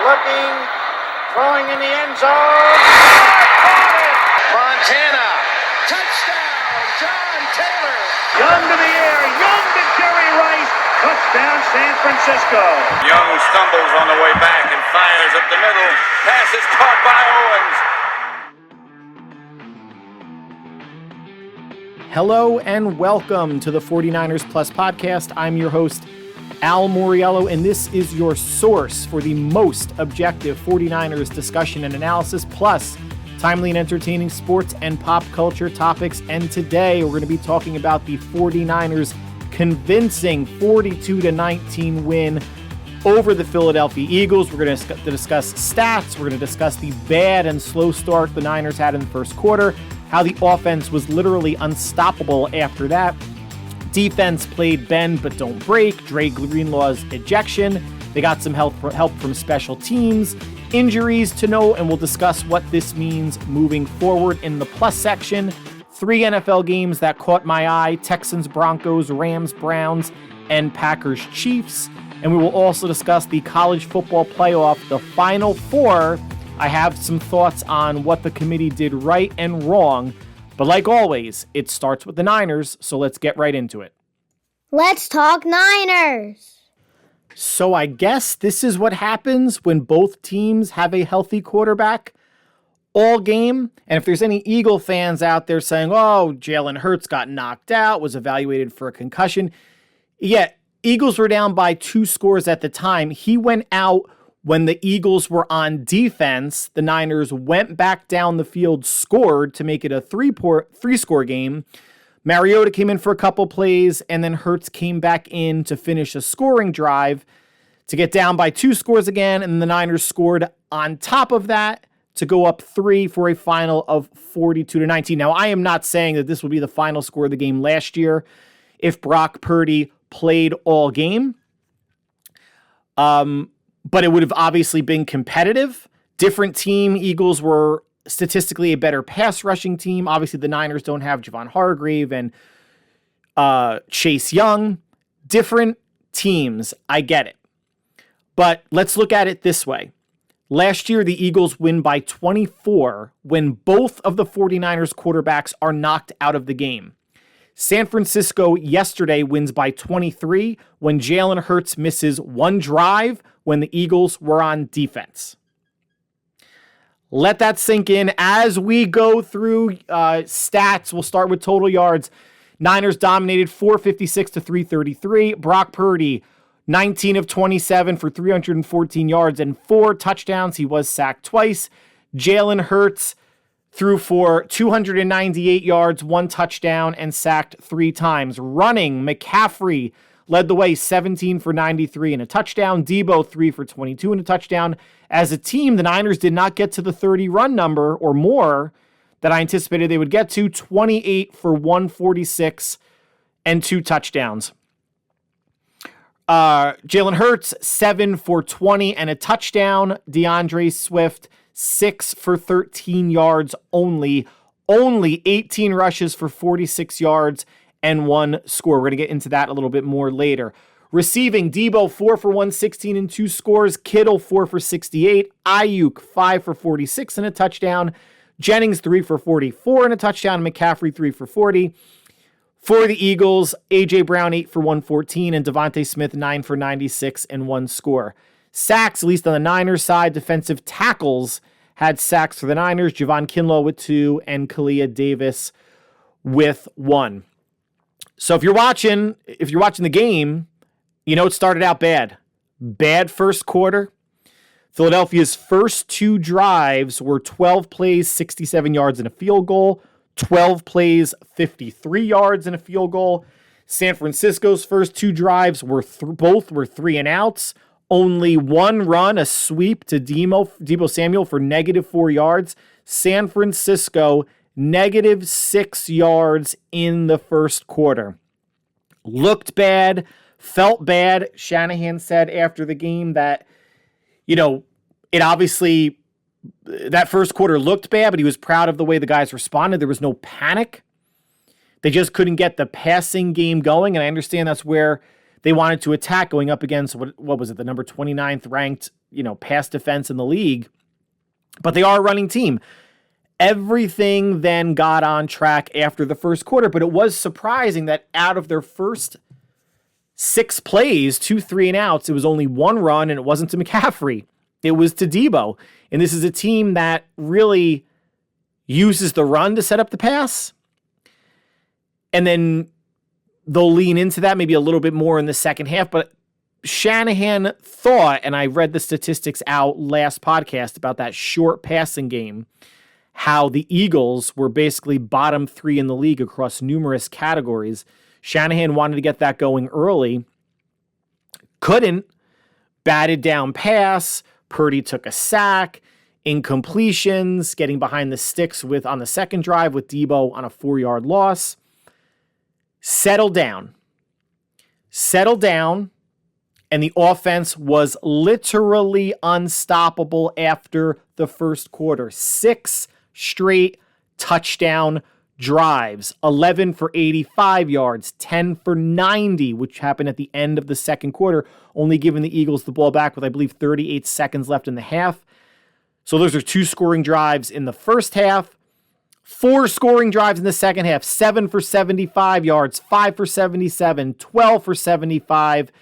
looking, throwing in the end zone. Montana, touchdown, John Taylor. Young to the air, Young to Jerry Rice, touchdown San Francisco. Young stumbles on the way back and fires up the middle. Pass is caught by Owens. Hello and welcome to the 49ers Plus podcast. I'm your host, Al Moriello, and this is your source for the most objective 49ers discussion and analysis, plus timely and entertaining sports and pop culture topics. And today we're going to be talking about the 49ers' convincing 42-19 win over the Philadelphia Eagles. We're going to discuss stats. We're going to discuss the bad and slow start the Niners had in the first quarter, how the offense was literally unstoppable after that. Defense played bend but don't break. Dre Greenlaw's ejection. They got some help from special teams. Injuries to note, and we'll discuss what this means moving forward in the plus section. 3 NFL games that caught my eye: Texans-Broncos, Rams-Browns, and Packers-Chiefs. And we will also discuss the college football playoff, the Final Four. I have some thoughts on what the committee did right and wrong. But like always, it starts with the Niners, so let's get right into it. Let's talk Niners. So I guess this is what happens when both teams have a healthy quarterback all game. And if there's any Eagle fans out there saying, oh, Jalen Hurts got knocked out, was evaluated for a concussion. Yeah, Eagles were down by 2 scores at the time. He went out when the Eagles were on defense. The Niners went back down the field, scored to make it a 3-score game. Mariota came in for a couple plays, and then Hurts came back in to finish a scoring drive to get down by 2 scores again, and the Niners scored on top of that to go up 3 for a final of 42-19. Now, I am not saying that this will be the final score of the game last year if Brock Purdy played all game, but it would have obviously been competitive. Different team. Eagles were statistically a better pass rushing team. Obviously, the Niners don't have Javon Hargrave and Chase Young. Different teams. I get it. But let's look at it this way. Last year, the Eagles win by 24 when both of the 49ers quarterbacks are knocked out of the game. San Francisco yesterday wins by 23 when Jalen Hurts misses 1 drive when the Eagles were on defense. Let that sink in as we go through stats. We'll start with total yards. Niners dominated 456 to 333. Brock Purdy, 19 of 27 for 314 yards and 4 touchdowns. He was sacked twice. Jalen Hurts threw for 298 yards, 1 touchdown, and sacked 3 times. Running, McCaffrey led the way, 17 for 93 and a touchdown. Debo, 3 for 22 and a touchdown. As a team, the Niners did not get to the 30 run number or more that I anticipated they would get to. 28 for 146 and 2 touchdowns. Jalen Hurts, 7 for 20 and a touchdown. DeAndre Swift, 6 for 13 yards only. Only 18 rushes for 46 yards and 1 score. We're going to get into that a little bit more later. Receiving, Debo, 4 for 116 and 2 scores. Kittle, 4 for 68. Ayuk, 5 for 46 and a touchdown. Jennings, 3 for 44 and a touchdown. McCaffrey, 3 for 40. For the Eagles, A.J. Brown, 8 for 114, and Devontae Smith, 9 for 96 and 1 score. Sacks, at least on the Niners side. Defensive tackles had sacks for the Niners. Javon Kinlaw with 2 and Kalia Davis with 1. So if you're watching the game, you know it started out bad. Bad first quarter. Philadelphia's first 2 drives were 12 plays, 67 yards and a field goal. 12 plays, 53 yards and a field goal. San Francisco's first 2 drives were both were 3 and outs. Only 1 run, a sweep to Debo Samuel for -4 yards. San Francisco, -6 yards in the first quarter. Looked bad, felt bad. Shanahan said after the game that, it obviously, that first quarter looked bad, but he was proud of the way the guys responded. There was no panic. They just couldn't get the passing game going, and I understand that's where they wanted to attack going up against, what was it, the number 29th ranked pass defense in the league, but they are a running team. Everything then got on track after the first quarter, but it was surprising that out of their first 6 plays, 2 3-and-outs, it was only 1 run, and it wasn't to McCaffrey. It was to Debo. And this is a team that really uses the run to set up the pass. And then they'll lean into that maybe a little bit more in the second half. But Shanahan thought, and I read the statistics out last podcast about that short passing game, how the Eagles were basically bottom 3 in the league across numerous categories. Shanahan wanted to get that going early. Couldn't. Batted down pass. Purdy took a sack. Incompletions. Getting behind the sticks on the second drive with Debo on a 4-yard loss. Settled down. And the offense was literally unstoppable after the first quarter. 6 straight touchdown drives. 11 for 85 yards, 10 for 90, which happened at the end of the second quarter, only giving the Eagles the ball back with, I believe, 38 seconds left in the half. So those are 2 scoring drives in the first half. 4 scoring drives in the second half. 7 for 75 yards, 5 for 77, 12 for 75,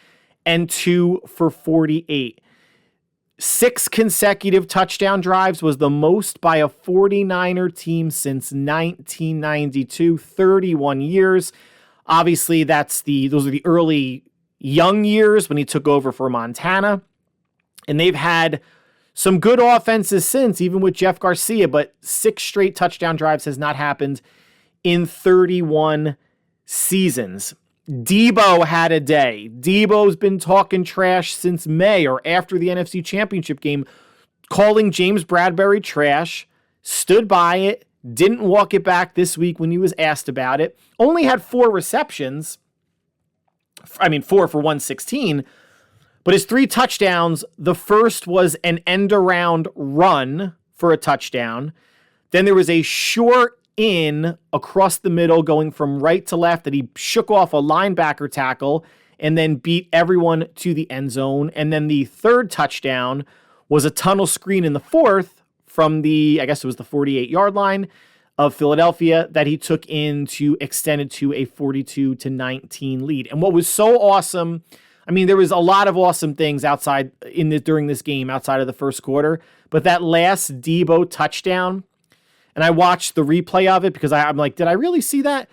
and 2 for 48. 6 consecutive touchdown drives was the most by a 49er team since 1992, 31 years. Obviously, those are the early young years when he took over for Montana. And they've had some good offenses since, even with Jeff Garcia, but 6 straight touchdown drives has not happened in 31 seasons. Debo had a day. Debo's been talking trash since May or after the NFC Championship game, calling James Bradbury trash, stood by it, didn't walk it back this week when he was asked about it. Only had 4 receptions. 4 for 116. But his 3 touchdowns, the first was an end-around run for a touchdown. Then there was a short in across the middle going from right to left that he shook off a linebacker tackle and then beat everyone to the end zone. And then the third touchdown was a tunnel screen in the fourth from the 48-yard line of Philadelphia that he took in to extend it to a 42-19 lead. And what was so awesome, there was a lot of awesome things during this game outside of the first quarter, but that last Debo touchdown, and I watched the replay of it because I'm like, did I really see that?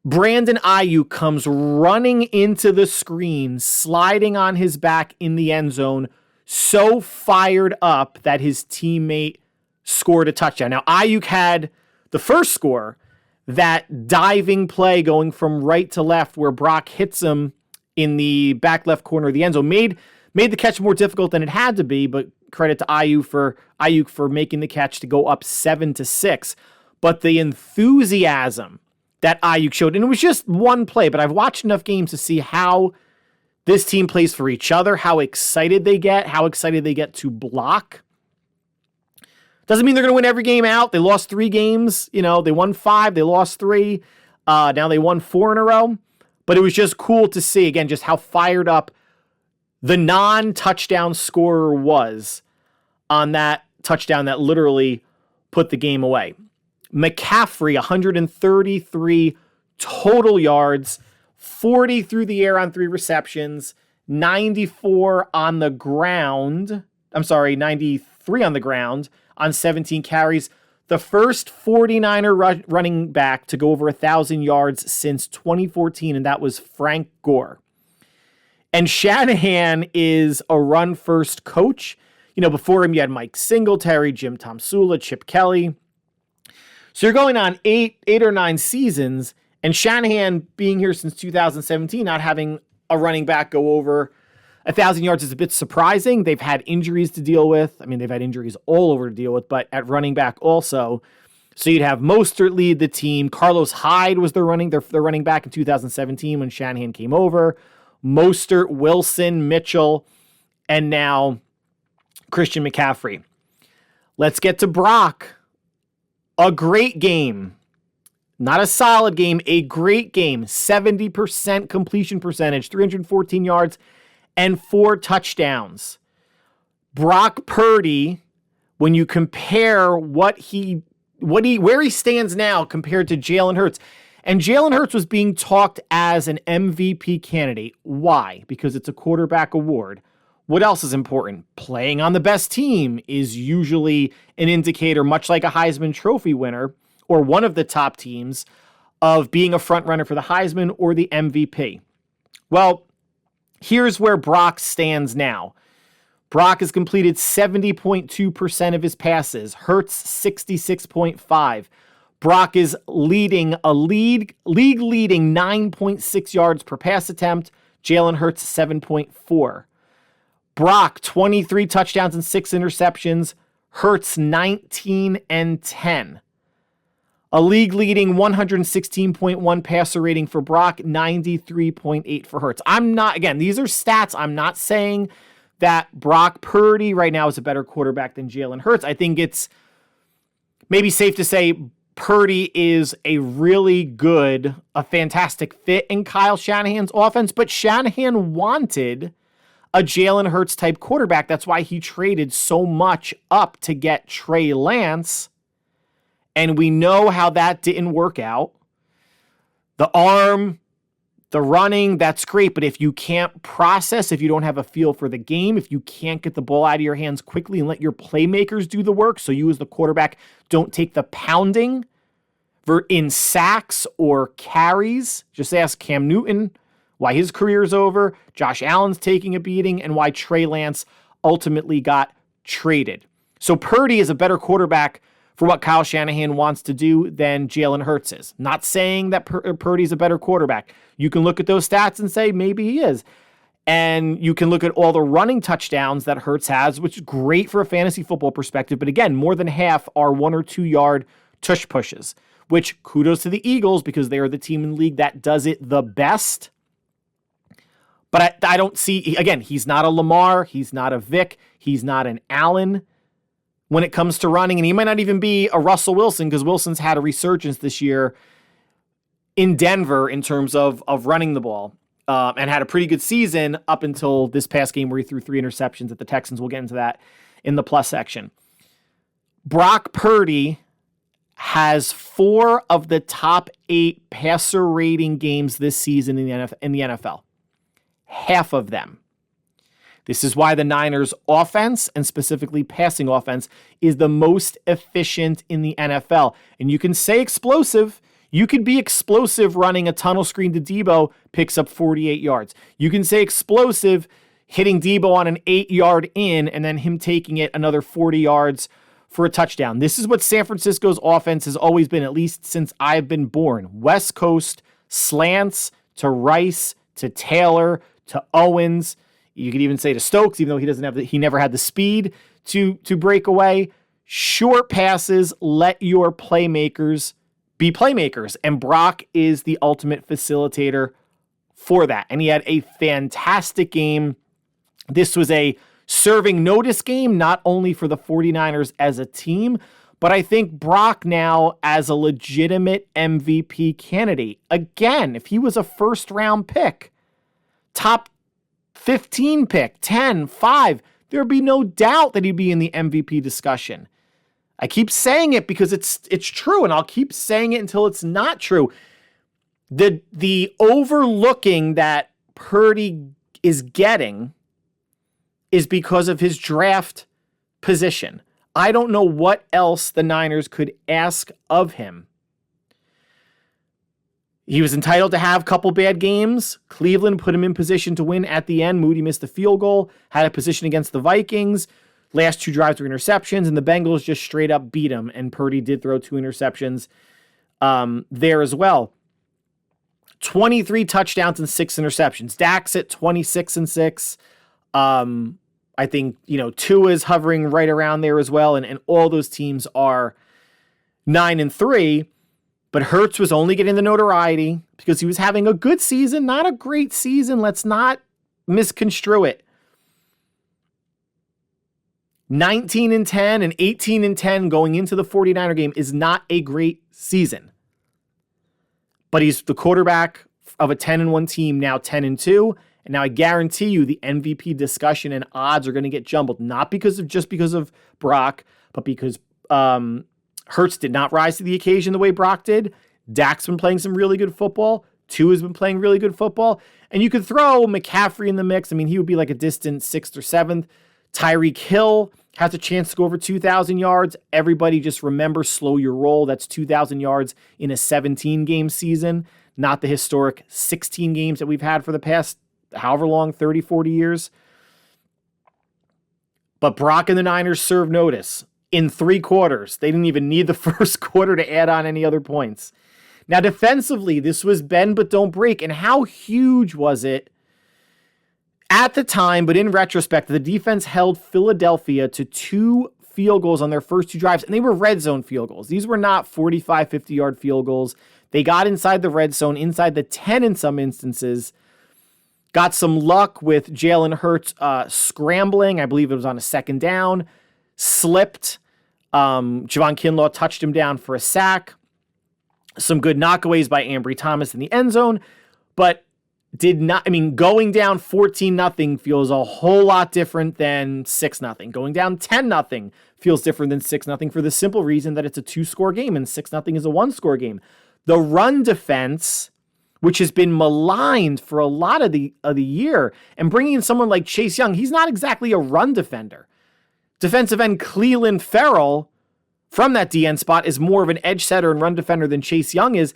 Brandon Ayuk comes running into the screen, sliding on his back in the end zone, so fired up that his teammate scored a touchdown. Now, Ayuk had the first score, that diving play going from right to left where Brock hits him in the back left corner of the end zone, made the catch more difficult than it had to be, but credit to Ayuk for making the catch to go up 7-6. But the enthusiasm that Ayuk showed, and it was just one play, but I've watched enough games to see how this team plays for each other, how excited they get to block. Doesn't mean they're going to win every game out. They lost 3 games. They won 5, they lost 3. Now they won 4 in a row. But it was just cool to see, again, just how fired up the non-touchdown scorer was on that touchdown that literally put the game away. McCaffrey, 133 total yards, 40 through the air on 3 receptions, 94 on the ground. 93 on the ground on 17 carries. The first 49er running back to go over 1,000 yards since 2014, and that was Frank Gore. And Shanahan is a run-first coach. Before him, you had Mike Singletary, Jim Tomsula, Chip Kelly. So you're going on 8 or 9 seasons, and Shanahan being here since 2017, not having a running back go over 1,000 yards is a bit surprising. They've had injuries to deal with. They've had injuries all over to deal with, but at running back also. So you'd have Mostert lead the team. Carlos Hyde was their running back in 2017 when Shanahan came over. Mostert, Wilson, Mitchell, and now Christian McCaffrey. Let's get to Brock. A great game. Not a solid game, a great game. 70% completion percentage, 314 yards, and 4 touchdowns. Brock Purdy, when you compare where he stands now compared to Jalen Hurts, and Jalen Hurts was being talked as an MVP candidate. Why? Because it's a quarterback award. What else is important? Playing on the best team is usually an indicator, much like a Heisman Trophy winner or one of the top teams, of being a front runner for the Heisman or the MVP. Well, here's where Brock stands now. Brock has completed 70.2% of his passes. Hurts 66.5%. Brock is leading a league-leading 9.6 yards per pass attempt. Jalen Hurts 7.4. Brock 23 touchdowns and 6 interceptions. Hurts 19 and 10. A league-leading 116.1 passer rating for Brock, 93.8 for Hurts. These are stats. I'm not saying that Brock Purdy right now is a better quarterback than Jalen Hurts. I think it's maybe safe to say Purdy is a fantastic fit in Kyle Shanahan's offense, but Shanahan wanted a Jalen Hurts type quarterback. That's why he traded so much up to get Trey Lance. And we know how that didn't work out. The arm, the running, that's great. But if you can't process, if you don't have a feel for the game, if you can't get the ball out of your hands quickly and let your playmakers do the work, so you as the quarterback don't take the pounding in sacks or carries. Just ask Cam Newton why his career is over, Josh Allen's taking a beating, and why Trey Lance ultimately got traded. So Purdy is a better quarterback for what Kyle Shanahan wants to do than Jalen Hurts is. Not saying that Purdy's a better quarterback. You can look at those stats and say maybe he is. And you can look at all the running touchdowns that Hurts has, which is great for a fantasy football perspective. But again, more than half are 1 or 2 yard tush pushes, which kudos to the Eagles because they are the team in the league that does it the best. But I don't see, again, he's not a Lamar, he's not a Vic, he's not an Allen when it comes to running, and he might not even be a Russell Wilson because Wilson's had a resurgence this year in Denver in terms of running the ball and had a pretty good season up until this past game where he threw 3 interceptions at the Texans. We'll get into that in the plus section. Brock Purdy has 4 of the top 8 passer rating games this season in the NFL. Half of them. This is why the Niners offense, and specifically passing offense, is the most efficient in the NFL. And you can say explosive. You could be explosive running a tunnel screen to Debo, picks up 48 yards. You can say explosive hitting Debo on an 8-yard in and then him taking it another 40 yards for a touchdown. This is what San Francisco's offense has always been, at least since I've been born. West Coast slants to Rice to Taylor to Owens. You could even say to Stokes, even though he never had the speed to break away. Short passes, let your playmakers be playmakers. And Brock is the ultimate facilitator for that. And he had a fantastic game. This was a serving notice game, not only for the 49ers as a team, but I think Brock now as a legitimate MVP candidate. Again, if he was a first-round pick, top 15 pick, 10, 5, there'd be no doubt that he'd be in the MVP discussion. I keep saying it because it's true, and I'll keep saying it until it's not true. The overlooking that Purdy is getting is because of his draft position. I don't know what else the Niners could ask of him. He was entitled to have a couple bad games. Cleveland put him in position to win at the end. Moody missed the field goal, had a position against the Vikings. Last 2 drives were interceptions, and the Bengals just straight up beat him, and Purdy did throw 2 interceptions there as well. 23 touchdowns and 6 interceptions. Dak's at 26-6. I think, Tua is hovering right around there as well, and all those teams are 9-3. But Hurts was only getting the notoriety because he was having a good season, not a great season. Let's not misconstrue it. 19-10 and 18-10 going into the 49er game is not a great season. But he's the quarterback of a 10-1 team, now 10-2, And now I guarantee you the MVP discussion and odds are going to get jumbled, not because of Brock, but because Hurts did not rise to the occasion the way Brock did. Dak's been playing some really good football. Tua's been playing really good football. And you could throw McCaffrey in the mix. I mean, he would be like a distant 6th or 7th. Tyreek Hill has a chance to go over 2,000 yards. Everybody just remember, slow your roll. That's 2,000 yards in a 17-game season, not the historic 16 games that we've had for the past however long, 30, 40 years. But Brock and the Niners served notice in 3 quarters. They didn't even need the first quarter to add on any other points. Now, defensively, this was bend but don't break. And how huge was it at the time, but in retrospect, the defense held Philadelphia to 2 field goals on their first 2 drives, and they were red zone field goals. These were not 45, 50-yard field goals. They got inside the red zone, inside the 10 in some instances. Got some luck with Jalen Hurts scrambling. I believe it was on a 2nd down. Slipped. Javon Kinlaw touched him down for a sack. Some good knockaways by Ambry Thomas in the end zone, but going down 14-0 feels a whole lot different than 6-0. Going down 10-0 feels different than 6-0 for the simple reason that it's a 2-score game and 6-0 is a 1-score game. The run defense, which has been maligned for a lot of the year, and bringing in someone like Chase Young, he's not exactly a run defender. Defensive end Cleveland Farrell from that DN spot is more of an edge setter and run defender than Chase Young is,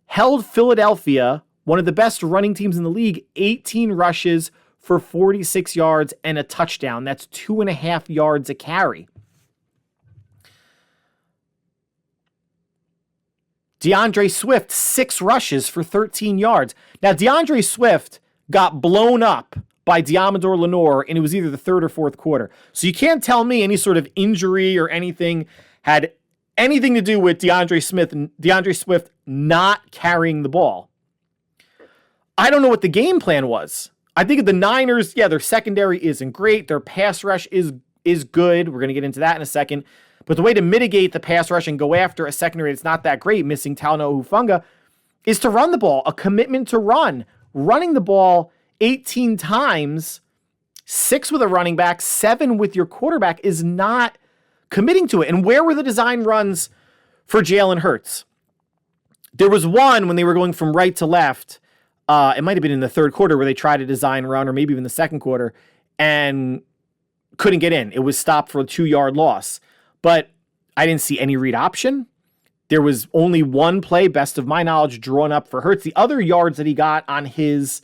held Philadelphia, one of the best running teams in the league, 18 rushes for 46 yards and a touchdown. That's 2.5 yards a carry. DeAndre Swift, 6 rushes for 13 yards. Now, DeAndre Swift got blown up by Diamador Lenore, and it was either the 3rd or 4th quarter. So you can't tell me any sort of injury or anything had anything to do with DeAndre Swift not carrying the ball. I don't know what the game plan was. I think the Niners, their secondary isn't great. Their pass rush is good. We're going to get into that in a second. But the way to mitigate the pass rush and go after a secondary that's not that great, missing Talanoa Hufanga, is to run the ball, a commitment to run. Running the ball 18 times, 6 with a running back, 7 with your quarterback is not committing to it. And where were the design runs for Jalen Hurts? There was one when they were going from right to left. It might have been in the 3rd quarter where they tried a design run, or maybe even the 2nd quarter, and couldn't get in. It was stopped for a 2-yard loss. But I didn't see any read option. There was only one play, best of my knowledge, drawn up for Hurts. The other yards that he got on his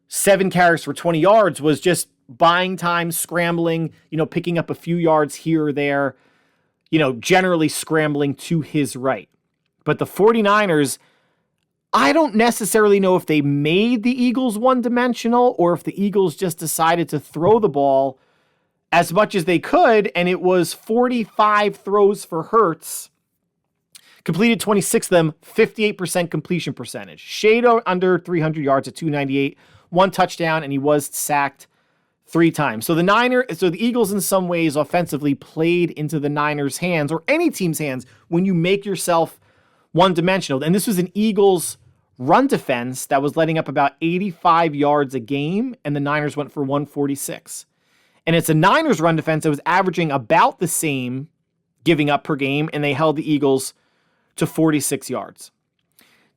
7 carries for 20 yards was just buying time, scrambling, picking up a few yards here or there, generally scrambling to his right. But the 49ers, I don't necessarily know if they made the Eagles one-dimensional or if the Eagles just decided to throw the ball as much as they could, and it was 45 throws for Hurts, completed 26 of them, 58% completion percentage. Shade under 300 yards at 298, 1 touchdown, and he was sacked 3 times. So the Eagles in some ways offensively played into the Niners' hands, or any team's hands, when you make yourself one-dimensional. And this was an Eagles run defense that was letting up about 85 yards a game, and the Niners went for 146. And it's a Niners run defense that was averaging about the same giving up per game, and they held the Eagles to 46 yards.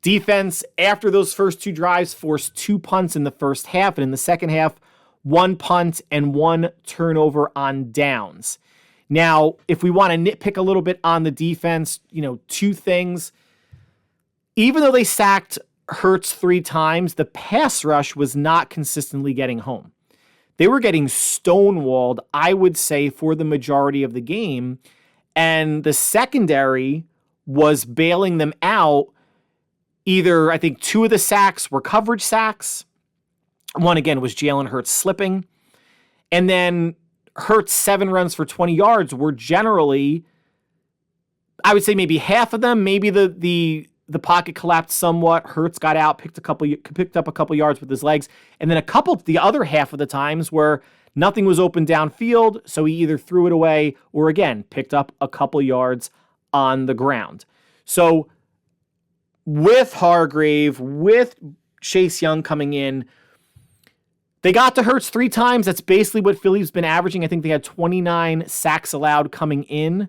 Defense, after those first 2 drives, forced 2 punts in the first half, and in the second half, 1 punt and 1 turnover on downs. Now, if we want to nitpick a little bit on the defense, 2 things. Even though they sacked Hurts 3 times, the pass rush was not consistently getting home. They were getting stonewalled, I would say, for the majority of the game. And the secondary was bailing them out. Either, I think 2 of the sacks were coverage sacks. One, again, was Jalen Hurts slipping. And then Hurts' 7 runs for 20 yards were generally, I would say maybe half of them, maybe the pocket collapsed somewhat. Hurts got out, picked up a couple yards with his legs. And then the other half of the times where nothing was open downfield, so he either threw it away or, again, picked up a couple yards on the ground. So with Hargrave, with Chase Young coming in, They got to Hurts 3 times. That's basically what Philly's been averaging. I think they had 29 sacks allowed coming in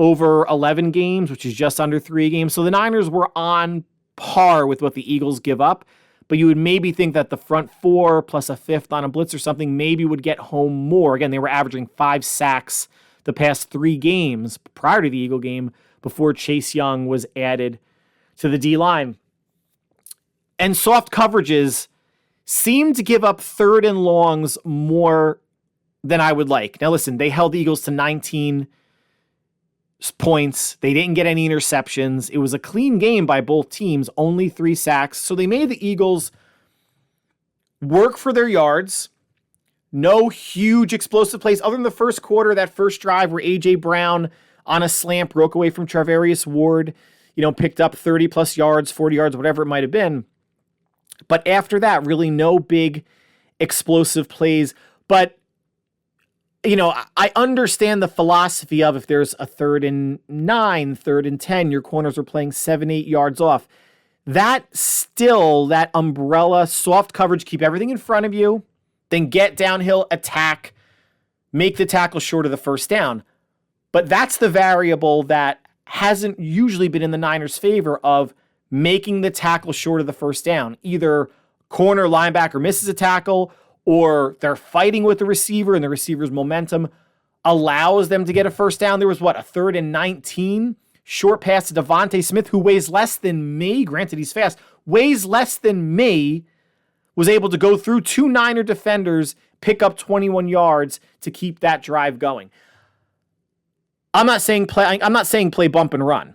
over 11 games, which is just under 3 games. So the Niners were on par with what the Eagles give up. But you would maybe think that the front 4 plus a 5th on a blitz or something maybe would get home more. Again, they were averaging 5 sacks the past 3 games prior to the Eagle game before Chase Young was added to the D-line. And soft coverages seem to give up 3rd and longs more than I would like. Now listen, they held the Eagles to 19 points. They didn't get any interceptions. It was a clean game by both teams, only 3 sacks. So they made the Eagles work for their yards. No huge explosive plays other than the first quarter, that first drive where A.J. Brown on a slant broke away from Charvarius Ward, picked up 30 plus yards, 40 yards, whatever it might have been. But after that, really no big explosive plays. But, I understand the philosophy of if there's a 3rd and 9, 3rd and 10, your corners are playing 7-8 yards off. That umbrella, soft coverage, keep everything in front of you, then get downhill, attack, make the tackle short of the first down. But that's the variable that hasn't usually been in the Niners' favor of making the tackle short of the first down. Either corner linebacker misses a tackle, or they're fighting with the receiver and the receiver's momentum allows them to get a first down. There was a 3rd and 19 short pass to Devontae Smith, who weighs less than me. Granted, he's fast. Weighs less than me. Was able to go through 2 Niner defenders, pick up 21 yards to keep that drive going. I'm not saying play bump and run,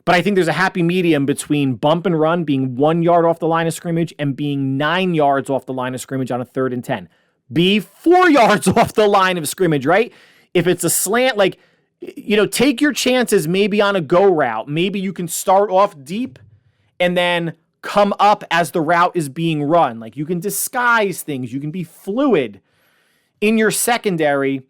but I think there's a happy medium between bump and run being 1 yard off the line of scrimmage and being 9 yards off the line of scrimmage on a 3rd and 10. Be 4 yards off the line of scrimmage, right? If it's a slant, take your chances maybe on a go route. Maybe you can start off deep and then come up as the route is being run. Like you can disguise things. You can be fluid in your secondary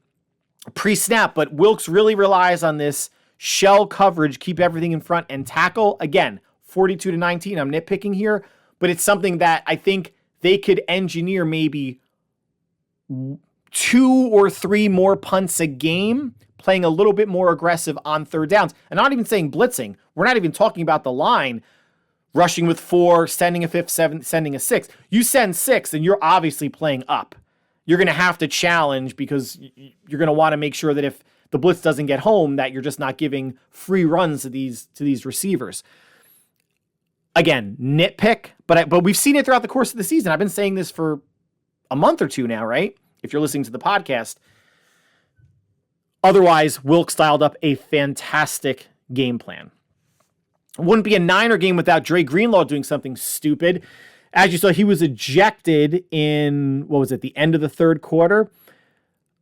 pre-snap, but Wilks really relies on this shell coverage, keep everything in front and tackle. Again, 42-19. I'm nitpicking here, but it's something that I think they could engineer maybe 2 or 3 more punts a game, playing a little bit more aggressive on 3rd downs. And not even saying blitzing. We're not even talking about the line rushing with 4, sending a 5th, 7th, sending a 6th. You send 6 and you're obviously playing up. You're going to have to challenge because you're going to want to make sure that if the blitz doesn't get home, that you're just not giving free runs to these receivers. Again, nitpick, but we've seen it throughout the course of the season. I've been saying this for a month or 2 now, right? If you're listening to the podcast. Otherwise, Wilks dialed up a fantastic game plan. It wouldn't be a Niner game without Dre Greenlaw doing something stupid. As you saw, he was ejected in, the end of the 3rd quarter.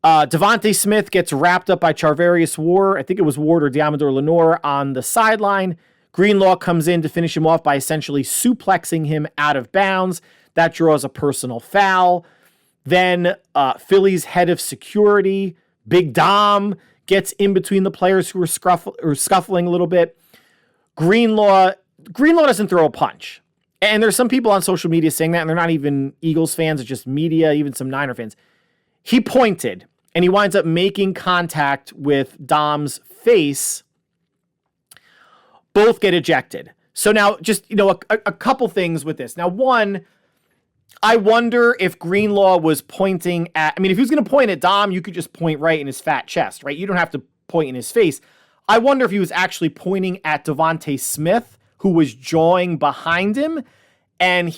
Devontae Smith gets wrapped up by Charvarius Ward. I think it was Ward or Diamador Lenore on the sideline. Greenlaw comes in to finish him off by essentially suplexing him out of bounds. That draws a personal foul. Then Philly's head of security, Big Dom, gets in between the players who were scuffling a little bit. Greenlaw doesn't throw a punch. And there's some people on social media saying that, and they're not even Eagles fans, it's just media, even some Niner fans. He pointed, and he winds up making contact with Dom's face. Both get ejected. So now, just, a couple things with this. Now, one, I wonder if Greenlaw was pointing at, if he was going to point at Dom, you could just point right in his fat chest, right? You don't have to point in his face. I wonder if he was actually pointing at Devontae Smith, who was jawing behind him, and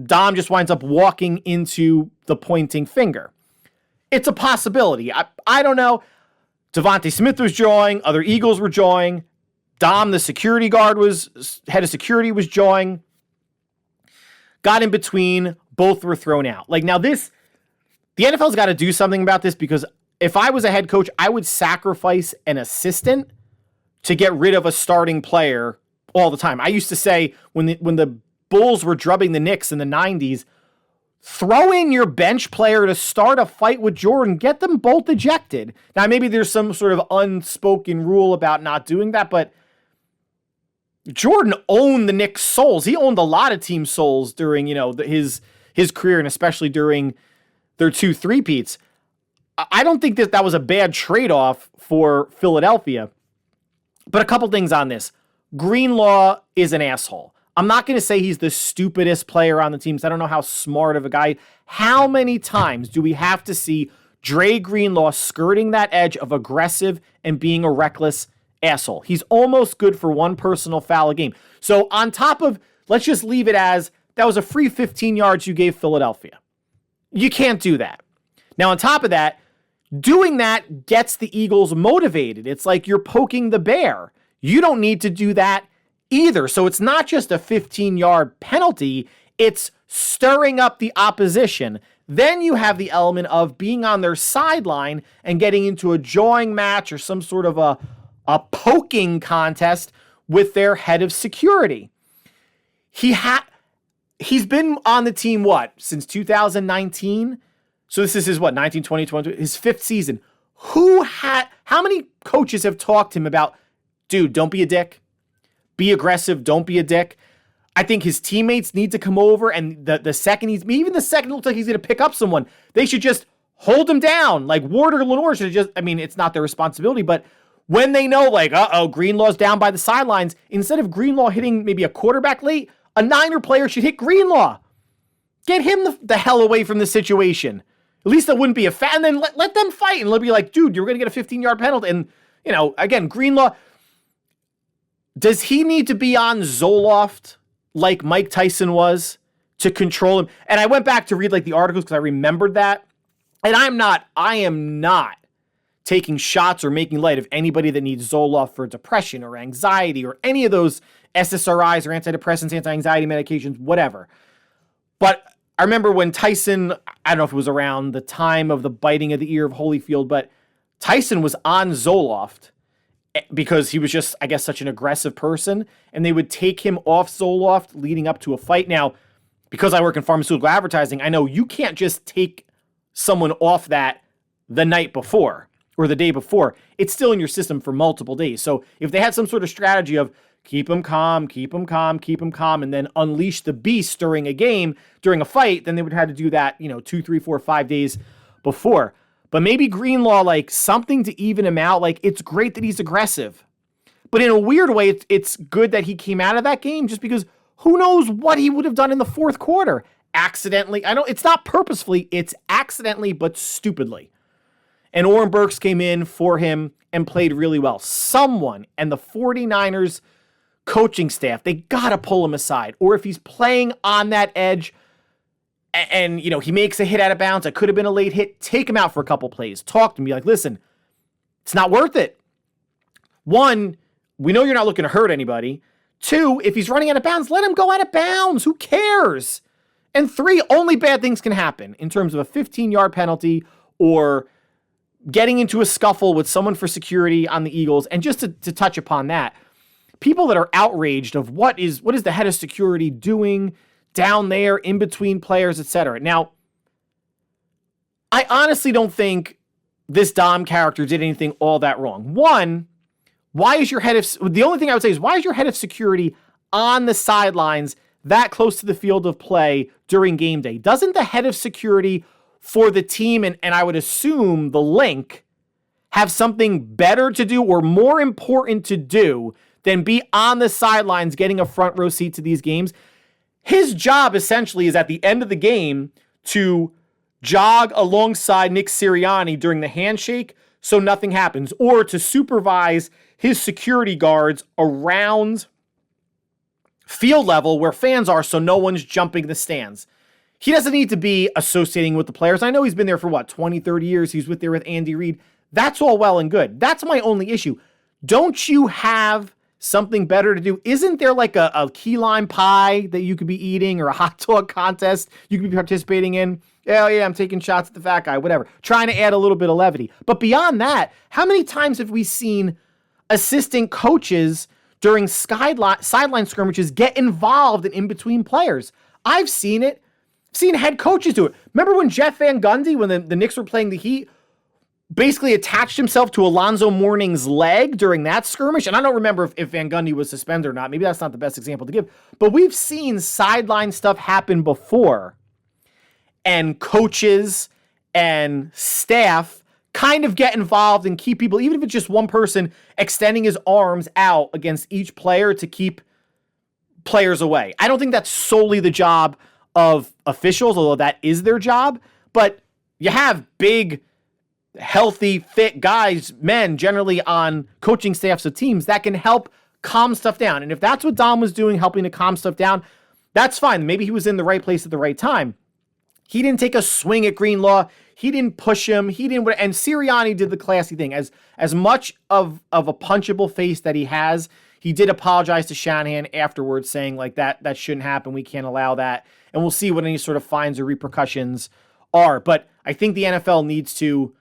Dom just winds up walking into the pointing finger. It's a possibility. I don't know. Devontae Smith was jawing, other Eagles were jawing. Dom, the security guard, head of security, was jawing. Got in between, both were thrown out. Now the NFL's got to do something about this, because if I was a head coach, I would sacrifice an assistant to get rid of a starting player all the time. I used to say when the Bulls were drubbing the Knicks in the 90s, throw in your bench player to start a fight with Jordan, get them both ejected. Now, maybe there's some sort of unspoken rule about not doing that, but Jordan owned the Knicks' souls. He owned a lot of team souls during, his career, and especially during their 2 three-peats. I don't think that was a bad trade-off for Philadelphia. But a couple things on this. Greenlaw is an asshole. I'm not going to say he's the stupidest player on the team, so I don't know how smart of a guy. How many times do we have to see Dre Greenlaw skirting that edge of aggressive and being a reckless asshole? He's almost good for one personal foul a game. So on top of, let's just leave it as, that was a free 15 yards you gave Philadelphia. You can't do that. Now on top of that, doing that gets the Eagles motivated. It's like you're poking the bear. You don't need to do that either. So it's not just a 15-yard penalty, it's stirring up the opposition. Then you have the element of being on their sideline and getting into a jawing match or some sort of a poking contest with their head of security. He's been on the team, since 2019? So this is his, 19, 20, 22, his 5th season. How many coaches have talked to him about, dude, don't be a dick. Be aggressive, don't be a dick. I think his teammates need to come over, and the second it looks like he's going to pick up someone, they should just hold him down. Like Ward or Lenore should just, it's not their responsibility, but when they know, Greenlaw's down by the sidelines, instead of Greenlaw hitting maybe a quarterback late, a Niner player should hit Greenlaw. Get him the hell away from the situation. At least it wouldn't be a and then let them fight, and they'll be like, dude, you're going to get a 15-yard penalty. And, again, Greenlaw, does he need to be on Zoloft like Mike Tyson was to control him? And I went back to read the articles because I remembered that. And I am not taking shots or making light of anybody that needs Zoloft for depression or anxiety or any of those SSRIs or antidepressants, anti-anxiety medications, whatever. But I remember when Tyson, I don't know if it was around the time of the biting of the ear of Holyfield, but Tyson was on Zoloft because he was just, I guess, such an aggressive person, and they would take him off Zoloft leading up to a fight. Now, because I work in pharmaceutical advertising, I know you can't just take someone off that the night before or the day before. It's still in your system for multiple days. So if they had some sort of strategy of keep him calm, and then unleash the beast during a game, during a fight, then they would have to do that, 2, 3, 4, 5 days before. But maybe Greenlaw, something to even him out. It's great that he's aggressive. But in a weird way, it's good that he came out of that game, just because who knows what he would have done in the fourth quarter. Accidentally. I know it's not purposefully, it's accidentally, but stupidly. And Oren Burks came in for him and played really well. Someone and the 49ers coaching staff, they got to pull him aside. Or if he's playing on that edge and he makes a hit out of bounds, it could have been a late hit, take him out for a couple plays. Talk to him, be like, listen, it's not worth it. 1, we know you're not looking to hurt anybody. 2, if he's running out of bounds, let him go out of bounds. Who cares? And 3, only bad things can happen in terms of a 15-yard penalty or getting into a scuffle with someone for security on the Eagles. And just to touch upon that, people that are outraged of what is the head of security doing down there in between players, etc. Now, I honestly don't think this Dom character did anything all that wrong. 1, the only thing I would say is, why is your head of security on the sidelines that close to the field of play during game day? Doesn't the head of security for the team, and I would assume the link, have something better to do or more important to do than be on the sidelines getting a front row seat to these games? His job essentially is at the end of the game to jog alongside Nick Sirianni during the handshake so nothing happens, or to supervise his security guards around field level where fans are so no one's jumping the stands. He doesn't need to be associating with the players. I know he's been there for 20, 30 years. He's there with Andy Reid. That's all well and good. That's my only issue. Don't you have something better to do? Isn't there a key lime pie that you could be eating, or a hot dog contest you could be participating in? Yeah, I'm taking shots at the fat guy, whatever. Trying to add a little bit of levity. But beyond that, how many times have we seen assistant coaches during sideline scrimmages get involved in between players? I've seen it. I've seen head coaches do it. Remember when Jeff Van Gundy, when the Knicks were playing the Heat, basically attached himself to Alonzo Mourning's leg during that skirmish? And I don't remember if Van Gundy was suspended or not. Maybe that's not the best example to give. But we've seen sideline stuff happen before. And coaches and staff kind of get involved and keep people, even if it's just one person extending his arms out against each player to keep players away. I don't think that's solely the job of officials, although that is their job, but you have big, healthy, fit guys, men generally on coaching staffs of teams that can help calm stuff down. And if that's what Dom was doing, helping to calm stuff down, that's fine. Maybe he was in the right place at the right time. He didn't take a swing at Greenlaw. He didn't push him. He didn't. And Sirianni did the classy thing. As much of a punchable face that he has, he did apologize to Shanahan afterwards, saying like that shouldn't happen. We can't allow that. And we'll see what any sort of fines or repercussions are. But I think the NFL needs to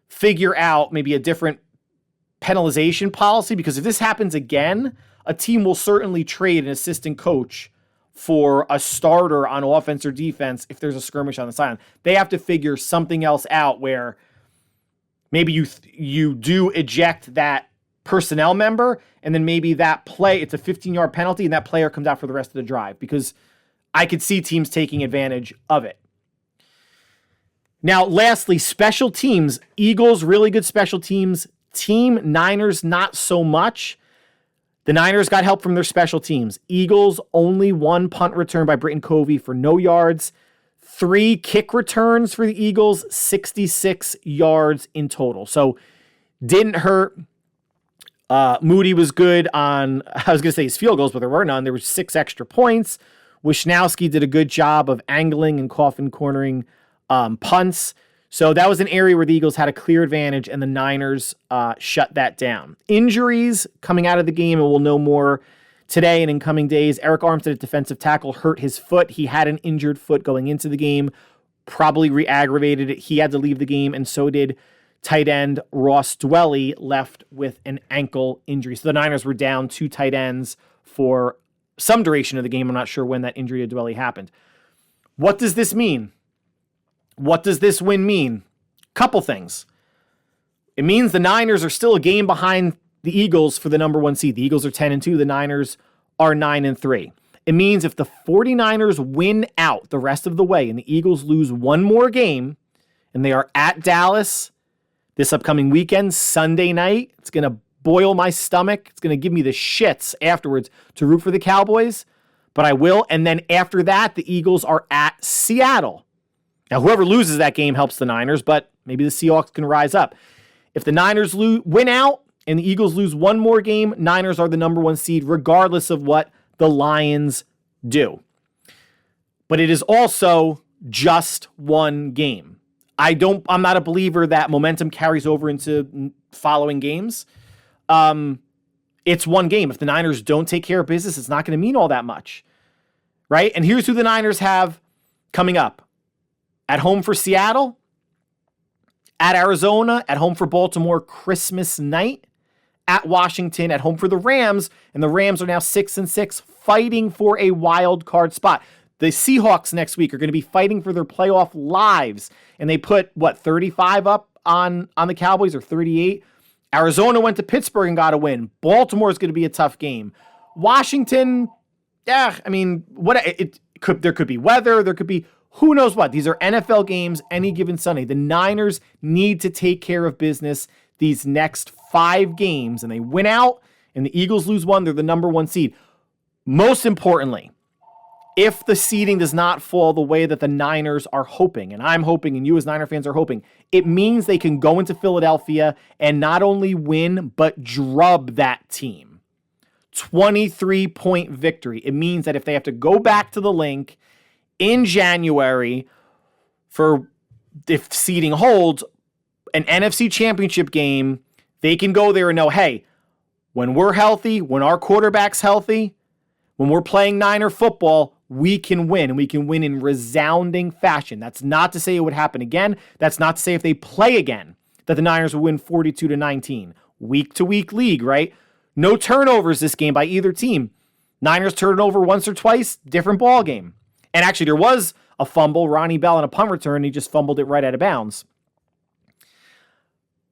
figure out maybe a different penalization policy, because if this happens again, a team will certainly trade an assistant coach for a starter on offense or defense if there's a skirmish on the sideline. They have to figure something else out where maybe you do eject that personnel member, and then maybe that play, it's a 15-yard penalty, and that player comes out for the rest of the drive, because I could see teams taking advantage of it. Now, lastly, special teams. Eagles, really good special teams team. Niners, not so much. The Niners got help from their special teams. Eagles, only one punt return by Britton Covey for no yards. 3 kick returns for the Eagles, 66 yards in total. So, didn't hurt. Moody was good on, I was going to say his field goals, but there were none. There were 6 extra points. Wishnowski did a good job of angling and coffin cornering punts. So that was an area where the Eagles had a clear advantage, and the Niners shut that down. Injuries coming out of the game, and we'll know more today and in coming days. Eric Armstead at defensive tackle hurt his foot. He had an injured foot going into the game, probably re-aggravated it. He had to leave the game, and so did tight end Ross Dwelly, left with an ankle injury. So the Niners were down 2 tight ends for some duration of the game. I'm not sure when that injury to Dwelly happened. What does this mean? What does this win mean? Couple things. It means the Niners are still a game behind the Eagles for the number 1 seed. The Eagles are 10-2. The Niners are 9-3. It means if the 49ers win out the rest of the way and the Eagles lose one more game, and they are at Dallas this upcoming weekend, Sunday night, it's going to boil my stomach. It's going to give me the shits afterwards to root for the Cowboys, but I will. And then after that, the Eagles are at Seattle. Now, whoever loses that game helps the Niners, but maybe the Seahawks can rise up. If the Niners win out and the Eagles lose one more game, Niners are the number 1 seed, regardless of what the Lions do. But it is also just one game. I'm not a believer that momentum carries over into following games. It's one game. If the Niners don't take care of business, it's not going to mean all that much, right? And here's who the Niners have coming up. At home for Seattle, at Arizona, at home for Baltimore Christmas night, at Washington, at home for the Rams, and the Rams are now 6-6, fighting for a wild card spot. The Seahawks next week are going to be fighting for their playoff lives, and they put, 35 up on the Cowboys, or 38? Arizona went to Pittsburgh and got a win. Baltimore is going to be a tough game. Washington, there could be weather, there could be who knows what. These are NFL games any given Sunday. The Niners need to take care of business these next 5 games, and they win out, and the Eagles lose one. They're the number 1 seed. Most importantly, if the seeding does not fall the way that the Niners are hoping, and I'm hoping, and you as Niner fans are hoping, it means they can go into Philadelphia and not only win, but drub that team. 23-point victory. It means that if they have to go back to the link in January for, if seeding holds, an NFC championship game, they can go there and know, hey, when we're healthy, when our quarterback's healthy, when we're playing Niner football, we can win, and we can win in resounding fashion. That's not to say it would happen again. That's not to say if they play again that the Niners will win 42-19. Week-to-week league, right? No turnovers this game by either team. Niners turned over once or twice, different ball game. And actually, there was a fumble, Ronnie Bell on a punt return, he just fumbled it right out of bounds.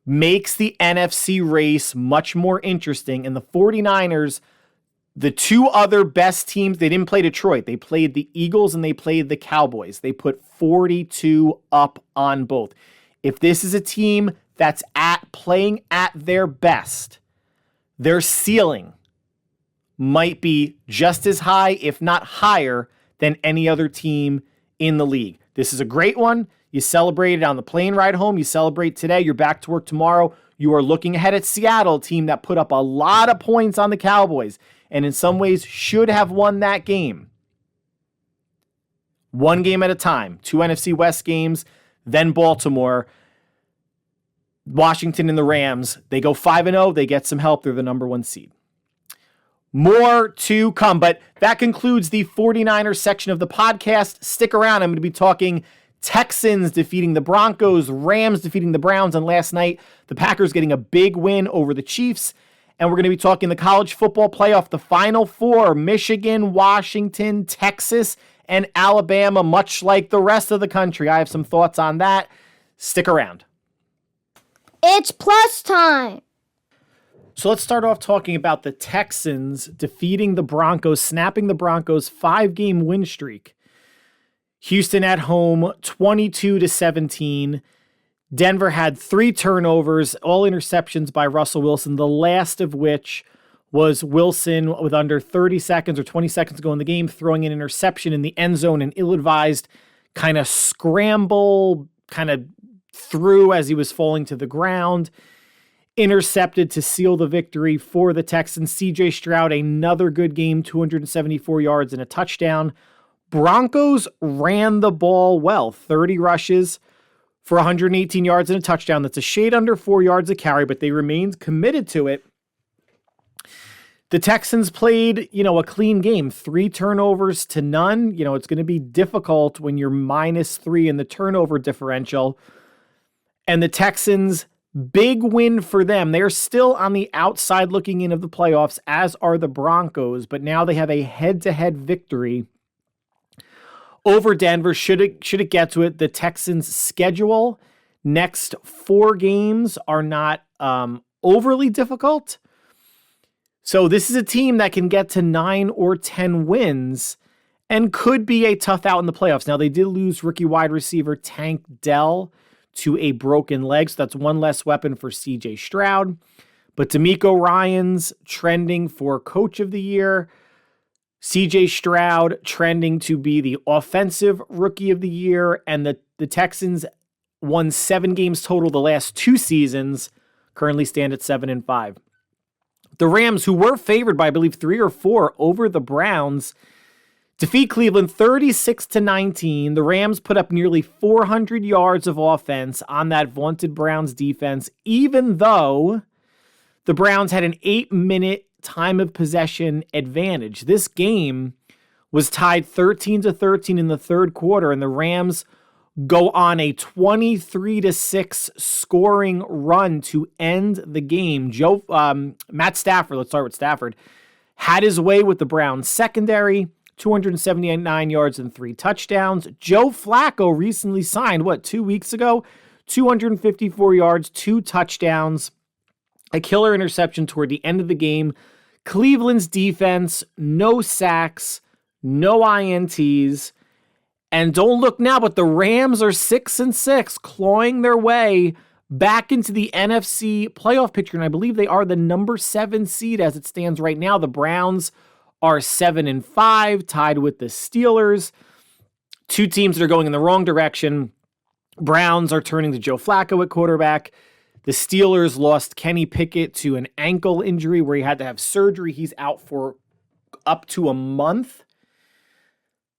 Makes the NFC race much more interesting. And the 49ers, the 2 other best teams, they didn't play Detroit. They played the Eagles and they played the Cowboys. They put 42 up on both. if this is a team that's playing at their best, their ceiling might be just as high, if not higher, than any other team in the league. This is a great one. You celebrated on the plane ride home. You celebrate today. You're back to work tomorrow. You are looking ahead at Seattle, a team that put up a lot of points on the Cowboys and in some ways should have won that game. One game at a time. 2 NFC West games, then Baltimore. Washington and the Rams. They go 5-0. They get some help. They're the number 1 seed. More to come, but that concludes the 49ers section of the podcast. Stick around. I'm going to be talking Texans defeating the Broncos, Rams defeating the Browns, and last night, the Packers getting a big win over the Chiefs. And we're going to be talking the college football playoff, the Final Four, Michigan, Washington, Texas, and Alabama, much like the rest of the country. I have some thoughts on that. Stick around. It's plus time. So let's start off talking about the Texans defeating the Broncos, snapping the Broncos' 5-game win streak. Houston at home, 22-17. Denver had 3 turnovers, all interceptions by Russell Wilson, the last of which was Wilson with under 30 seconds or 20 seconds to go in the game, throwing an interception in the end zone, an ill-advised kind of scramble, kind of threw as he was falling to the ground. Intercepted to seal the victory for the Texans. CJ Stroud, another good game, 274 yards and a touchdown. Broncos ran the ball well, 30 rushes for 118 yards and a touchdown. That's a shade under 4 yards a carry, but they remained committed to it. The Texans played, a clean game, 3 turnovers to none. It's going to be difficult when you're -3 in the turnover differential. And the Texans, big win for them. They are still on the outside looking in of the playoffs, as are the Broncos, but now they have a head-to-head victory over Denver. Should it get to it, the Texans' schedule next 4 games are not overly difficult. So this is a team that can get to 9 or 10 wins and could be a tough out in the playoffs. Now, they did lose rookie wide receiver Tank Dell to a broken leg, so that's one less weapon for CJ Stroud. But DeMeco Ryans trending for Coach of the Year. CJ Stroud trending to be the Offensive Rookie of the Year. And the Texans won 7 games total the last 2 seasons, currently stand at 7-5. The Rams, who were favored by, I believe, 3 or 4 over the Browns, defeat Cleveland 36-19. The Rams put up nearly 400 yards of offense on that vaunted Browns defense, even though the Browns had an 8-minute time of possession advantage. This game was tied 13-13 in the third quarter, and the Rams go on a 23-6 scoring run to end the game. Matt Stafford, let's start with Stafford, had his way with the Browns secondary. 279 yards and 3 touchdowns. Joe Flacco recently signed, 2 weeks ago? 254 yards, 2 touchdowns, a killer interception toward the end of the game. Cleveland's defense, no sacks, no INTs. And don't look now, but the Rams are 6-6, clawing their way back into the NFC playoff picture. And I believe they are the number 7 seed as it stands right now. The Browns are 7-5, tied with the Steelers. 2 teams that are going in the wrong direction. Browns are turning to Joe Flacco at quarterback. The Steelers lost Kenny Pickett to an ankle injury where he had to have surgery. He's out for up to a month.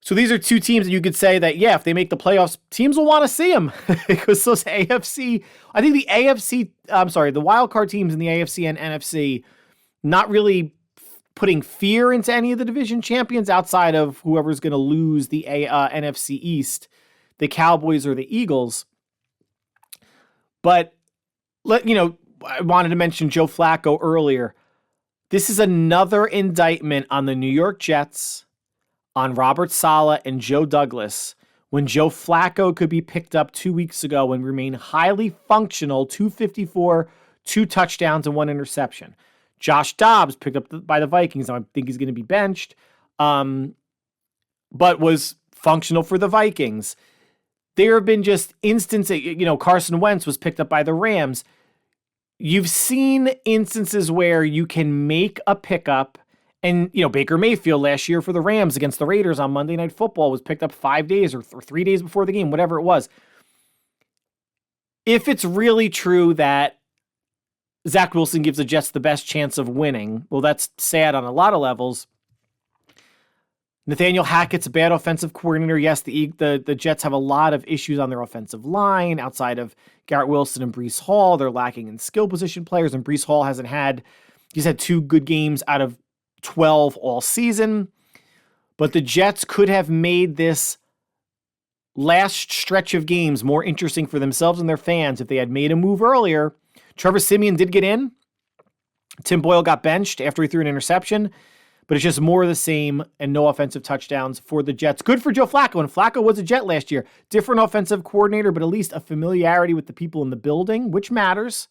So these are 2 teams that you could say that, if they make the playoffs, teams will want to see them. Because those the wild card teams in the AFC and NFC, not really putting fear into any of the division champions outside of whoever's going to lose the NFC East, the Cowboys or the Eagles. But I wanted to mention Joe Flacco earlier. This is another indictment on the New York Jets, on Robert Saleh and Joe Douglas, when Joe Flacco could be picked up 2 weeks ago and remain highly functional, 254, 2 touchdowns and 1 interception. Josh Dobbs picked up by the Vikings. I think he's going to be benched, but was functional for the Vikings. There have been just instances, Carson Wentz was picked up by the Rams. You've seen instances where you can make a pickup, and, Baker Mayfield last year for the Rams against the Raiders on Monday Night Football was picked up 5 days or 3 days before the game, whatever it was. If it's really true that Zach Wilson gives the Jets the best chance of winning, well, that's sad on a lot of levels. Nathaniel Hackett's a bad offensive coordinator. Yes, the Jets have a lot of issues on their offensive line outside of Garrett Wilson and Breece Hall. They're lacking in skill position players, and Breece Hall he's had 2 good games out of 12 all season. But the Jets could have made this last stretch of games more interesting for themselves and their fans if they had made a move earlier. Trevor Siemian did get in. Tim Boyle got benched after he threw an interception. But it's just more of the same and no offensive touchdowns for the Jets. Good for Joe Flacco. And Flacco was a Jet last year. Different offensive coordinator, but at least a familiarity with the people in the building, which matters.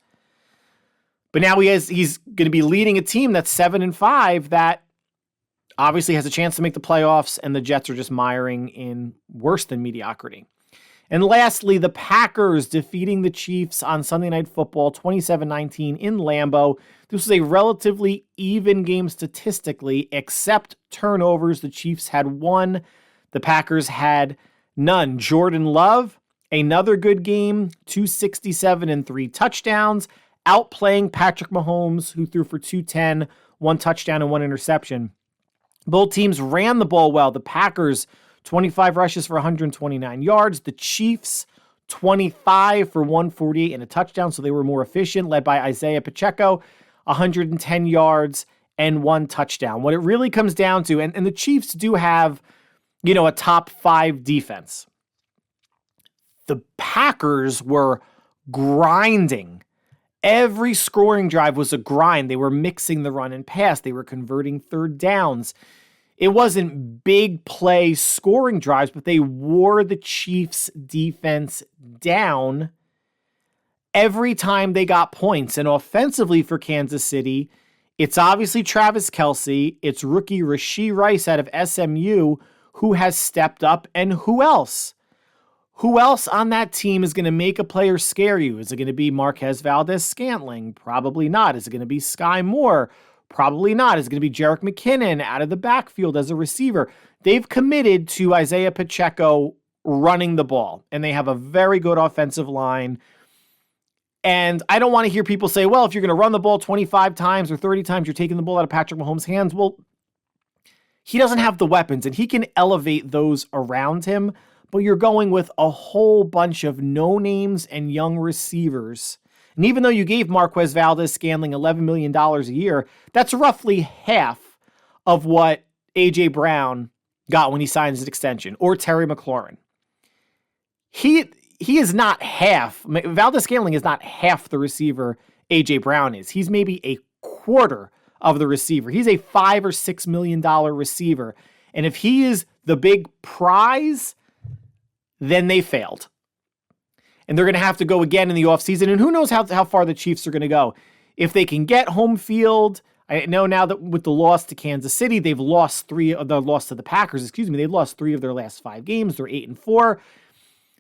But now he's going to be leading a team that's 7-5 that obviously has a chance to make the playoffs, and the Jets are just miring in worse than mediocrity. And lastly, the Packers defeating the Chiefs on Sunday Night Football 27-19 in Lambeau. This was a relatively even game statistically, except turnovers. The Chiefs had 1. The Packers had none. Jordan Love, another good game, 267 and 3 touchdowns, outplaying Patrick Mahomes, who threw for 210, 1 touchdown and 1 interception. Both teams ran the ball well. The Packers, 25 rushes for 129 yards. The Chiefs, 25 for 148 and a touchdown, so they were more efficient, led by Isaiah Pacheco, 110 yards and 1 touchdown. What it really comes down to, and the Chiefs do have, a top 5 defense. The Packers were grinding. Every scoring drive was a grind. They were mixing the run and pass. They were converting third downs. It wasn't big play scoring drives, but they wore the Chiefs' defense down every time they got points. And offensively for Kansas City, it's obviously Travis Kelce. It's rookie Rashee Rice out of SMU who has stepped up. And who else? Who else on that team is going to make a player scare you? Is it going to be Marquez Valdez-Scantling? Probably not. Is it going to be Sky Moore? Probably not. Is it going to be Jerick McKinnon out of the backfield as a receiver? They've committed to Isaiah Pacheco running the ball, and they have a very good offensive line. And I don't want to hear people say, well, if you're going to run the ball 25 times or 30 times, you're taking the ball out of Patrick Mahomes' hands. Well, he doesn't have the weapons, and he can elevate those around him. But you're going with a whole bunch of no-names and young receivers. And even though you gave Marquez Valdez-Scantling $11 million a year, that's roughly half of what A.J. Brown got when he signed his extension, or Terry McLaurin. He is not half. Valdez-Scantling is not half the receiver A.J. Brown is. He's maybe a quarter of the receiver. He's a $5 or $6 million receiver. And if he is the big prize, then they failed. And they're going to have to go again in the offseason. And who knows how far the Chiefs are going to go. If they can get home field, I know now that with the loss to Kansas City, they've lost to the Packers, they've lost 3 of their last 5 games. They're 8-4.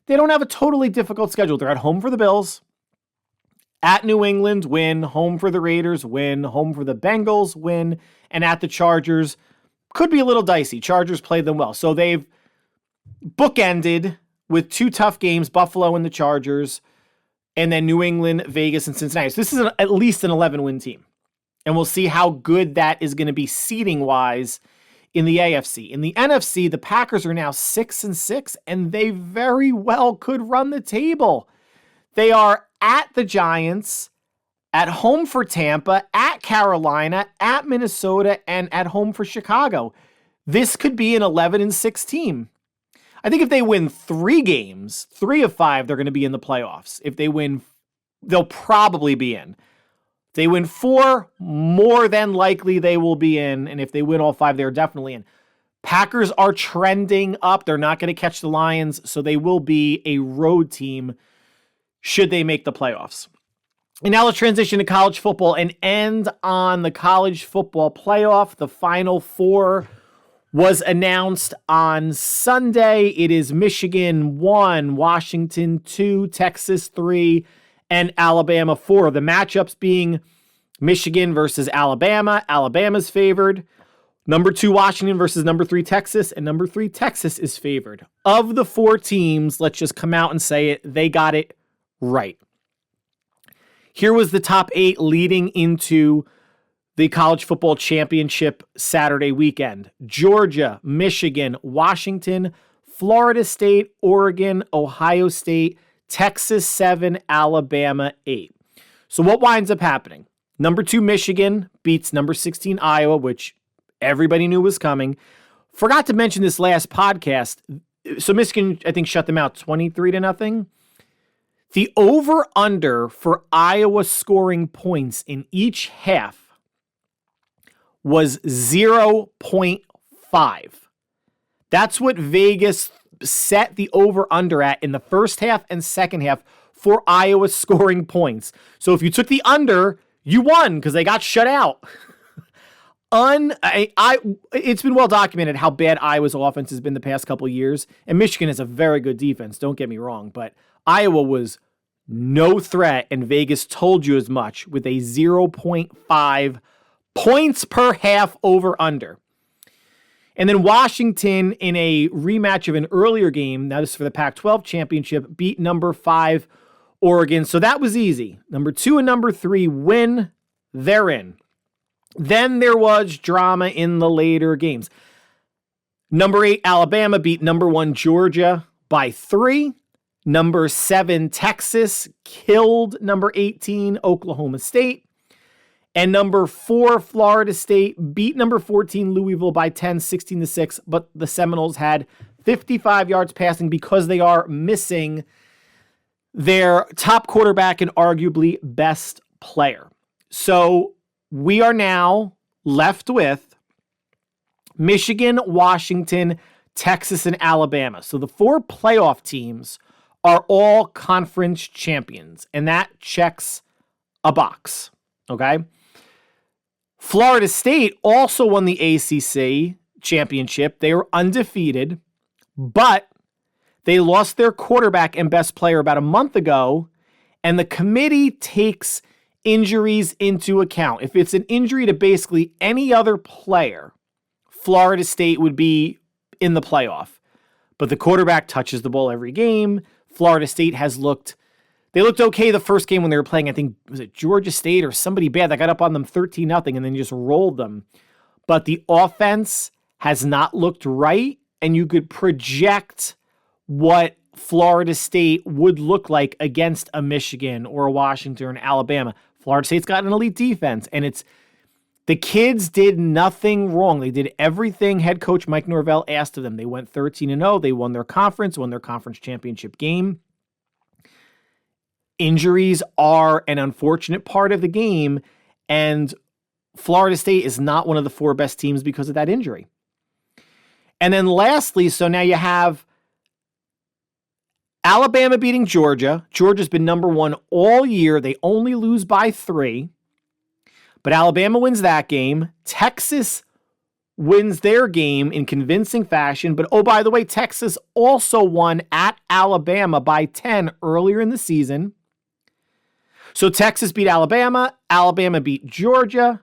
They don't have a totally difficult schedule. They're at home for the Bills, at New England, win, home for the Raiders, win, home for the Bengals, win, and at the Chargers. Could be a little dicey. Chargers played them well. So they've bookended with 2 tough games, Buffalo and the Chargers, and then New England, Vegas, and Cincinnati. So this is at least an 11-win team. And we'll see how good that is going to be seeding-wise in the AFC. In the NFC, the Packers are now 6-6, and they very well could run the table. They are at the Giants, at home for Tampa, at Carolina, at Minnesota, and at home for Chicago. This could be an 11-6 team. I think if they win 3 games, 3 of 5, they're going to be in the playoffs. If they win, they'll probably be in. If they win 4, more than likely they will be in. And if they win all 5, they're definitely in. Packers are trending up. They're not going to catch the Lions, so they will be a road team should they make the playoffs. And now let's transition to college football and end on the college football playoff. The Final Four was announced on Sunday. It is Michigan 1, Washington 2, Texas 3, and Alabama 4. The matchups being Michigan versus Alabama. Alabama's favored. Number 2, Washington versus number 3, Texas, and number 3, Texas is favored. Of the 4 teams, let's just come out and say it, they got it right. Here was the top 8 leading into the college football championship Saturday weekend. Georgia, Michigan, Washington, Florida State, Oregon, Ohio State, Texas 7, Alabama 8. So what winds up happening? Number 2, Michigan beats number 16, Iowa, which everybody knew was coming. Forgot to mention this last podcast. So Michigan, I think, shut them out 23-0. The over-under for Iowa scoring points in each half was 0.5. That's what Vegas set the over-under at in the first half and second half for Iowa scoring points. So if you took the under, you won because they got shut out. It's been well documented how bad Iowa's offense has been the past couple of years, and Michigan is a very good defense, don't get me wrong, but Iowa was no threat, and Vegas told you as much with a 0.5 points per half over under. And then Washington, in a rematch of an earlier game, now this is for the Pac-12 championship, beat number 5 Oregon. So that was easy. Number 2 and number 3 win. They're in. Then there was drama in the later games. Number 8 Alabama beat number 1 Georgia by 3. Number 7 Texas killed number 18 Oklahoma State. And number 4, Florida State beat number 14, Louisville by 10, 16-6. But the Seminoles had 55 yards passing because they are missing their top quarterback and arguably best player. So we are now left with Michigan, Washington, Texas, and Alabama. So the 4 playoff teams are all conference champions, and that checks a box. Okay? Florida State also won the ACC championship. They were undefeated, but they lost their quarterback and best player about a month ago, and the committee takes injuries into account. If it's an injury to basically any other player, Florida State would be in the playoff. But the quarterback touches the ball every game. Florida State they looked okay the first game when they were playing, I think, was it Georgia State or somebody bad that got up on them 13-0 and then just rolled them. But the offense has not looked right, and you could project what Florida State would look like against a Michigan or a Washington or an Alabama. Florida State's got an elite defense, and the kids did nothing wrong. They did everything head coach Mike Norvell asked of them. They went 13-0. They won their conference championship game. Injuries are an unfortunate part of the game, and Florida State is not one of the 4 best teams because of that injury. And then lastly, so now you have Alabama beating Georgia. Georgia's been number 1 all year. They only lose by 3, but Alabama wins that game. Texas wins their game in convincing fashion, but oh, by the way, Texas also won at Alabama by 10 earlier in the season. So Texas beat Alabama. Alabama beat Georgia.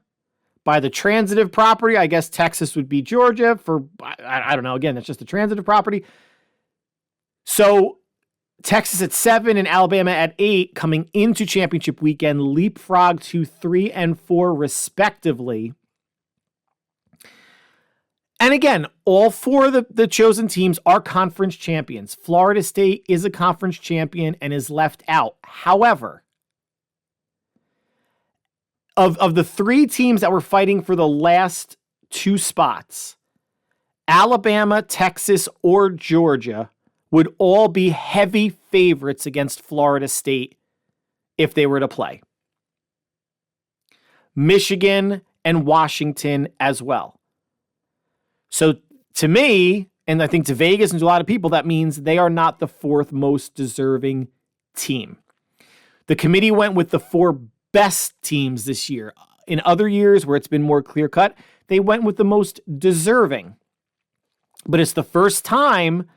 By the transitive property, I guess Texas would beat Georgia for, I don't know. Again, that's just the transitive property. So Texas at 7 and Alabama at 8 coming into championship weekend, leapfrog to 3 and 4 respectively. And again, all 4 of the chosen teams are conference champions. Florida State is a conference champion and is left out. However, of the 3 teams that were fighting for the last 2 spots, Alabama, Texas, or Georgia would all be heavy favorites against Florida State if they were to play. Michigan and Washington as well. So to me, and I think to Vegas and to a lot of people, that means they are not the 4th most deserving team. The committee went with the 4 best teams this year. In other years where it's been more clear-cut, they went with the most deserving. But it's the first time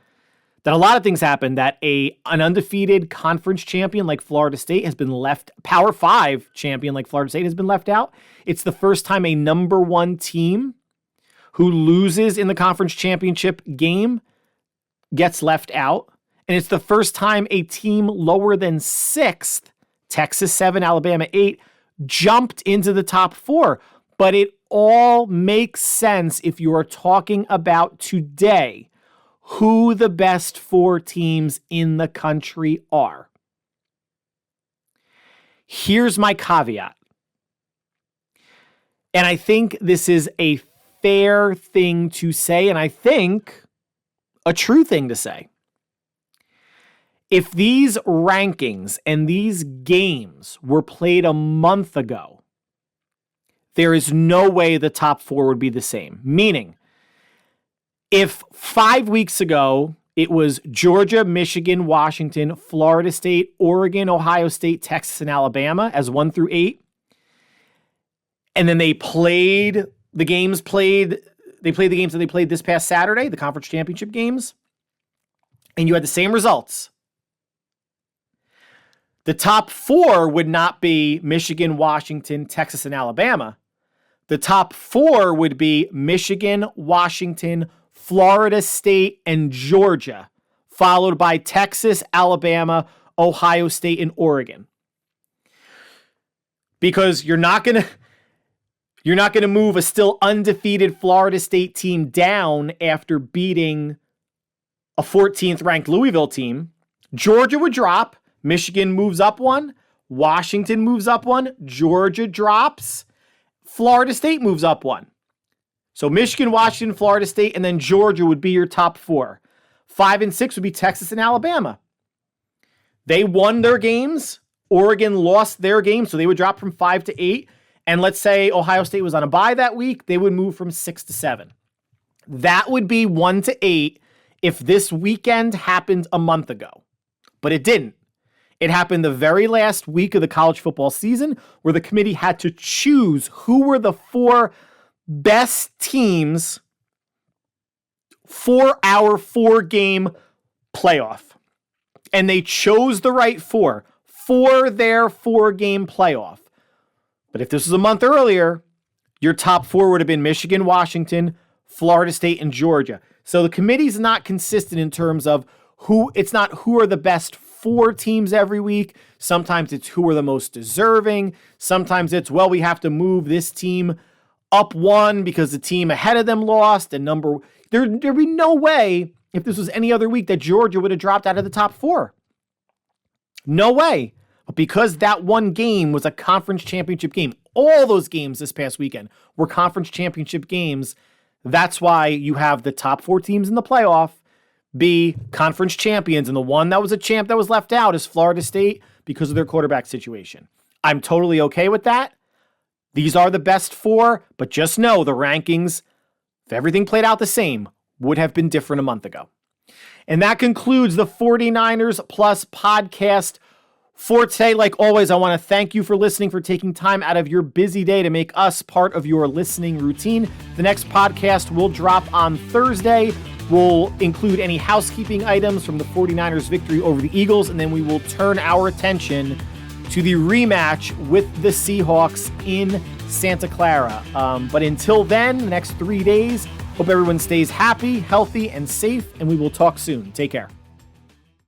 that a lot of things happen, that an undefeated conference champion like Florida State has been left, Power 5 champion like Florida State has been left out. It's the first time a number 1 team who loses in the conference championship game gets left out. And it's the first time a team lower than 6th, Texas 7, Alabama 8, jumped into the top 4. But it all makes sense if you are talking about today who the best 4 teams in the country are. Here's my caveat. And I think this is a fair thing to say, and I think a true thing to say. If these rankings and these games were played a month ago, there is no way the top 4 would be the same. Meaning, if 5 weeks ago it was Georgia, Michigan, Washington, Florida State, Oregon, Ohio State, Texas, and Alabama as 1 through 8, and then they played the games that they played this past Saturday, the conference championship games, and you had the same results, the top 4 would not be Michigan, Washington, Texas, and Alabama. The top 4 would be Michigan, Washington, Florida State, and Georgia, followed by Texas, Alabama, Ohio State, and Oregon. Because you're not going to move a still undefeated Florida State team down after beating a 14th ranked Louisville team. Georgia would drop, Michigan moves up 1, Washington moves up 1, Georgia drops, Florida State moves up 1. So Michigan, Washington, Florida State, and then Georgia would be your top 4. 5 and 6 would be Texas and Alabama. They won their games. Oregon lost their game, so they would drop from 5 to 8. And let's say Ohio State was on a bye that week, they would move from 6 to 7. That would be 1 to 8 if this weekend happened a month ago. But it didn't. It happened the very last week of the college football season, where the committee had to choose who were the 4 best teams for our 4-game playoff. And they chose the right 4 for their 4-game playoff. But if this was a month earlier, your top 4 would have been Michigan, Washington, Florida State, and Georgia. So the committee's not consistent in terms of it's not who are the best 4 teams every week. Sometimes it's who are the most deserving. Sometimes it's, well, we have to move this team up 1 because the team ahead of them lost. And there'd be no way, if this was any other week, that Georgia would have dropped out of the top 4. No way. But because that one game was a conference championship game, all those games this past weekend were conference championship games. That's why you have the top 4 teams in the playoff be conference champions. And the one that was a champ that was left out is Florida State because of their quarterback situation. I'm totally okay with that. These are the best 4, but just know the rankings, if everything played out the same, would have been different a month ago. And that concludes the 49ers Plus podcast for today. Like always, I want to thank you for listening, for taking time out of your busy day to make us part of your listening routine. The next podcast will drop on Thursday. We'll include any housekeeping items from the 49ers victory over the Eagles, and then we will turn our attention to the rematch with the Seahawks in Santa Clara. But until then, the next 3 days, hope everyone stays happy, healthy, and safe, and we will talk soon. Take care.